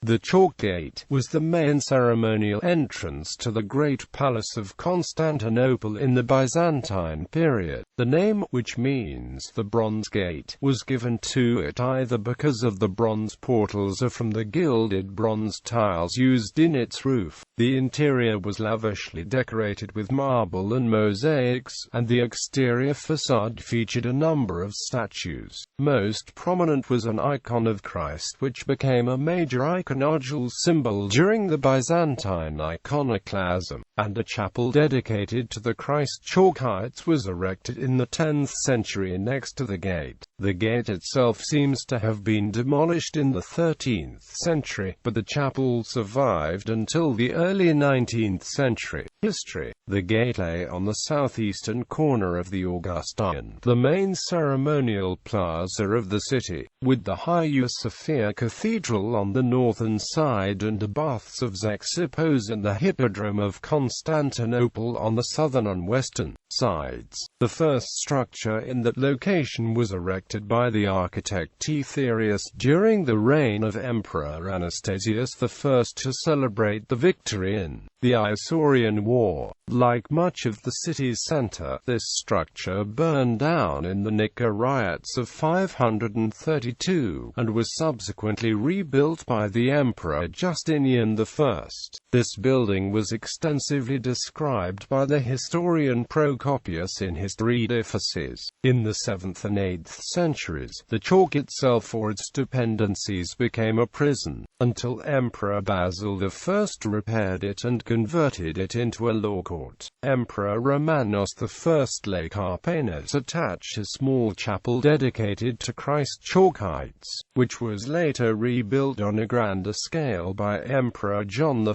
The Chalke Gate was the main ceremonial entrance to the Great Palace of Constantinople in the Byzantine period. The name, which means the Bronze Gate, was given to it either because of the bronze portals or from the gilded bronze tiles used in its roof. The interior was lavishly decorated with marble and mosaics, and the exterior façade featured a number of statues. Most prominent was an icon of Christ, which became a major iconodule symbol during the Byzantine Iconoclasm, and a chapel dedicated to the Christ Chalkites was erected in the 10th century next to the gate. The gate itself seems to have been demolished in the 13th century, but the chapel survived until the early 19th century. History. The gate lay on the southeastern corner of the Augustan, the main ceremonial plaza of the city, with the Hagia Sophia Cathedral on the northern side and the baths of Cplakidas and the Hippodrome of Constantinople on the southern and western sides. The first structure in that location was erected by the architect Tiberius during the reign of Emperor Anastasius I to celebrate the victory in the Isaurian War. Like much of the city's center, this structure burned down in the Nika riots of 532, and was subsequently rebuilt by the Emperor Justinian I. This building was extensively described by the historian Procopius in his three edifices. In the 7th and 8th centuries, the chalk itself or its dependencies became a prison, until Emperor Basil I repaired it and converted it into a law court. Emperor Romanos I Lake Arpanes attached a small chapel dedicated to Christ Chalkites, which was later rebuilt on a grander scale by Emperor John I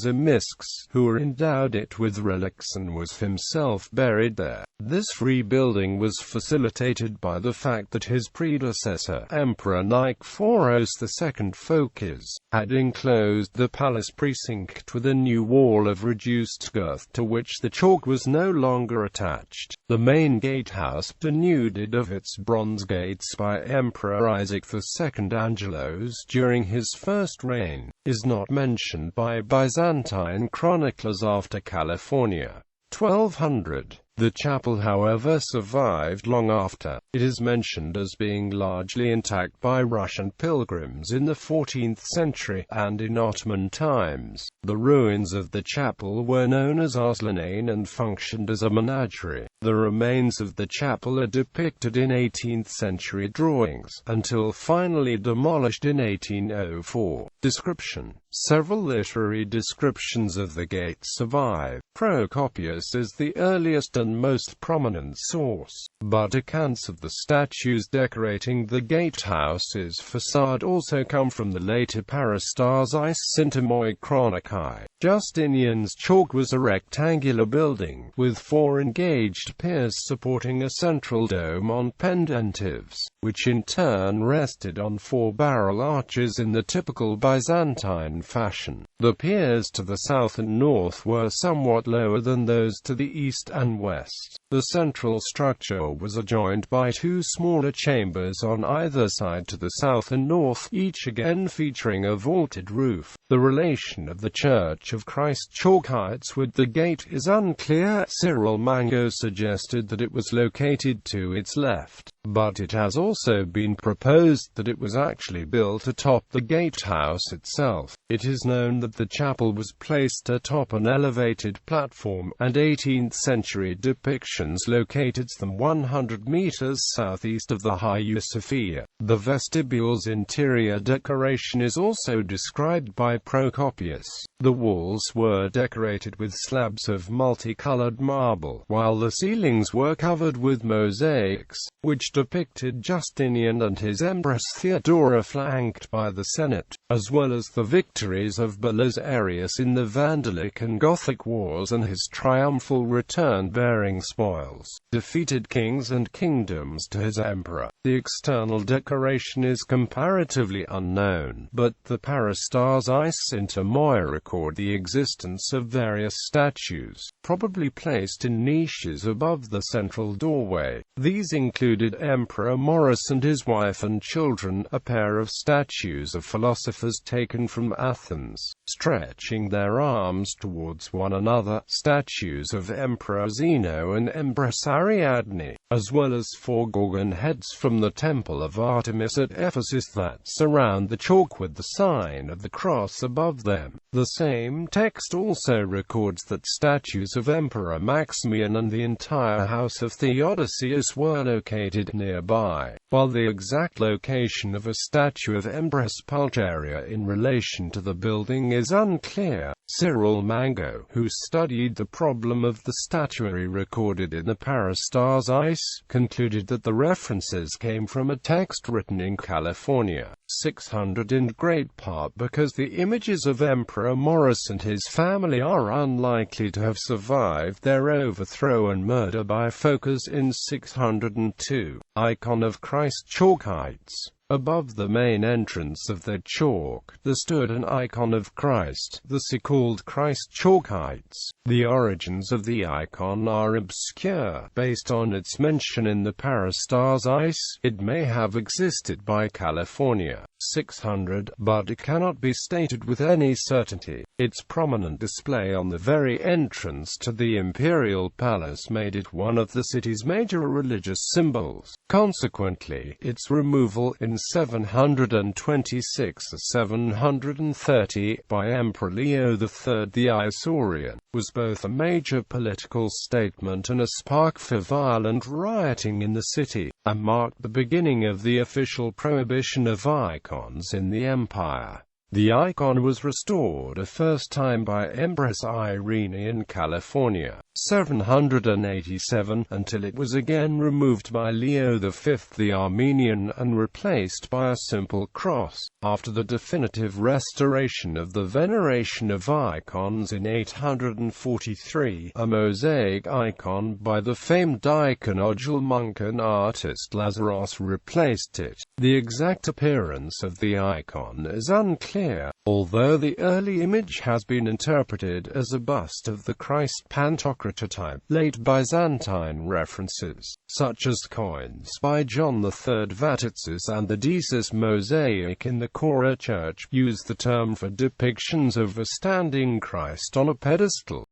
Zimisces, who endowed it with relics and was himself buried there. This rebuilding was facilitated by the fact that his predecessor, Emperor Nicephorus II Phocas, had enclosed the palace precinct with a new wall of reduced girth to which the chalk was no longer attached. The main gatehouse, denuded of its bronze gates by Emperor Isaac II Angelos during his first reign, is not mentioned by Byzantine chroniclers after California. 1200. The chapel, however, survived long after. It is mentioned as being largely intact by Russian pilgrims in the 14th century, and in Ottoman times. The ruins of the chapel were known as Arslanane and functioned as a menagerie. The remains of the chapel are depicted in 18th century drawings, until finally demolished in 1804. Description. Several literary descriptions of the gate survive. Procopius is the earliest and most prominent source, but accounts of the statues decorating the gatehouse's facade also come from the later Parastars Sintomoi Chronici. Justinian's chalk was a rectangular building, with 4 engaged piers supporting a central dome on pendentives, which in turn rested on 4 barrel arches in the typical Byzantine fashion. The piers to the south and north were somewhat lower than those to the east and west. The central structure was adjoined by 2 smaller chambers on either side to the south and north, each again featuring a vaulted roof. The relation of the Church of Christ Chalkites with the gate is unclear. Cyril Mango suggested that it was located to its left, but it has also been proposed that it was actually built atop the gatehouse itself. It is known that the chapel was placed atop an elevated platform, and 18th century depictions located them 100 meters southeast of the Hagia Sophia. The vestibule's interior decoration is also described by Procopius. The walls were decorated with slabs of multicolored marble, while the ceilings were covered with mosaics, which depicted Justinian and his Empress Theodora flanked by the Senate, as well as the victories of Belisarius in the Vandalic and Gothic wars and his triumphal return bearing spoils, defeated kings and kingdoms to his emperor. The external decoration decoration is comparatively unknown, but the period.The intermoia record the existence of various statues, probably placed in niches above the central doorway. These included Emperor Maurus and his wife and children, a pair of statues of philosophers taken from Athens, stretching their arms towards one another, statues of Emperor Zeno and Empress Ariadne, as well as 4 Gorgon heads from the Temple of Artemis at Ephesus that surround the chalk with the sign of the cross above them. The same text also records that statues of Emperor Maximian and the entire house of Theodosius were located nearby, while the exact location of a statue of Empress Pulcheria in relation to the building is unclear. Cyril Mango, who studied the problem of the statuary recorded in the period.The, concluded that the references came from a text written in California, 600 in great part because the images of Emperor Maurus and his family are unlikely to have survived their overthrow and murder by Phocas in 602. Icon of Christ Chalkites. Above the main entrance of the chalk, there stood an icon of Christ, the so-called Christ Chalkites. The origins of the icon are obscure. Based on its mention in the period.The, it may have existed by California, 600, but it cannot be stated with any certainty. Its prominent display on the very entrance to the imperial palace made it one of the city's major religious symbols. Consequently, its removal in 726 or 730 by Emperor Leo III the Isaurian was both a major political statement and a spark for violent rioting in the city, and marked the beginning of the official prohibition of icons in the empire. The icon was restored a first time by Empress Irene in California, 787, until it was again removed by Leo V the Armenian and replaced by a simple cross. After the definitive restoration of the veneration of icons in 843, a mosaic icon by the famed iconodule monk and artist Lazaros replaced it. The exact appearance of the icon is unclear, although the early image has been interpreted as a bust of the Christ Pantocrator type. Late Byzantine references, such as coins by John III Vatatzes and the Desis mosaic in the Kora church, use the term for depictions of a standing Christ on a pedestal.